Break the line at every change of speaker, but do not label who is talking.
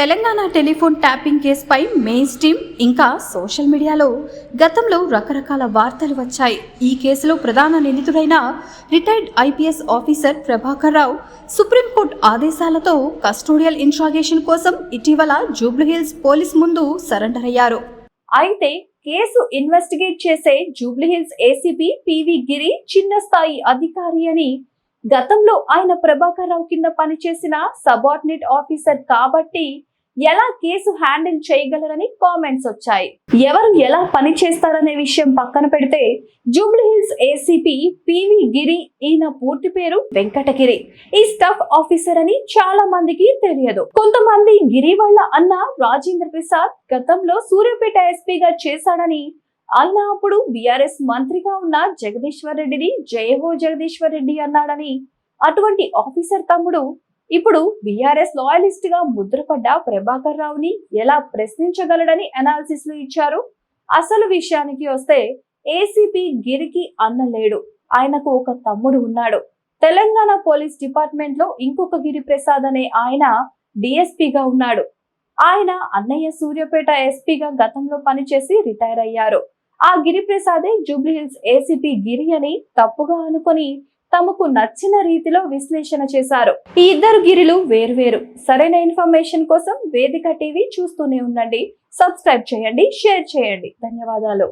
Telangana telephone tapping కేసుపై main stream ఇంకా social మీడియాలో గతంలో రకరకాల వార్తలు వచ్చాయి. ఈ కేసులో ప్రధాన నిందితుడైన retired IPS officer Prabhakar Rao supreme court ఆదేశాలతో కస్టోడియల్ ఇంట్రాగేషన్ కోసం ఇటీవల జూబ్లీహిల్స్ పోలీస్ ముందు సరెండర్ అయ్యారు. అయితే కేసు ఇన్వెస్టిగేట్ చేసే జూబ్లీహిల్స్ ఏసీపీ పివి గిరి చిన్న స్థాయి అధికారి అని, గతంలో ఆయన ప్రభాకర్ రావు కింద పనిచేసిన సబార్డినేట్ ఆఫీసర్ కాబట్టి ఎలా కేసు హ్యాండిల్ చేయగలరని కామెంట్స్ వచ్చాయి. ఎవరు ఎలా పని చేస్తారనే విషయం పక్కన పెడితే జూబ్లీహిల్స్ ఏసీపీ పివి గిరి, ఈయన పూర్తి పేరు వెంకటగిరి, ఈ స్టాఫ్ ఆఫీసర్ అని చాలా మందికి తెలియదు. కొంతమంది గిరి వాళ్ళ అన్న రాజేంద్ర ప్రసాద్ గతంలో సూర్యాపేట ఎస్పీగా చేశాడని, ఆయన అప్పుడు బీఆర్ఎస్ మంత్రిగా ఉన్న జగదీశ్వర్ రెడ్డిని జయహో జగదీశ్వర్ రెడ్డి అన్నాడని, అటువంటి ఆఫీసర్ తమ్ముడు ఇప్పుడు బీఆర్ఎస్ లాయలిస్ట్ గా ముద్రపడ్డ ప్రభాకర్ రావుని ఎలా ప్రశ్నించగలడని అనాలిసిస్ లు ఇచ్చారు. అసలు విషయానికి వస్తే ఏసీపీ గిరికి అన్న లేడు, ఆయనకు ఒక తమ్ముడు ఉన్నాడు. తెలంగాణ పోలీస్ డిపార్ట్మెంట్ లో ఇంకొక గిరి ప్రసాద్ అనే ఆయన డిఎస్పీగా ఉన్నాడు. ఆయన అన్నయ్య సూర్యాపేట ఎస్పీగా గతంలో పనిచేసి రిటైర్ అయ్యారు. ఆ గిరిప్రసాదే జూబ్లీహిల్స్ ఏసీపీ గిరి అని తప్పుగా అనుకొని తమకు నచ్చిన రీతిలో విశ్లేషణ చేశారు. ఈ ఇద్దరు గిరిలు వేర్వేరు. సరైన ఇన్ఫర్మేషన్ కోసం వేదిక టీవీ చూస్తూనే ఉండండి. సబ్స్క్రైబ్ చేయండి, షేర్ చేయండి. ధన్యవాదాలు.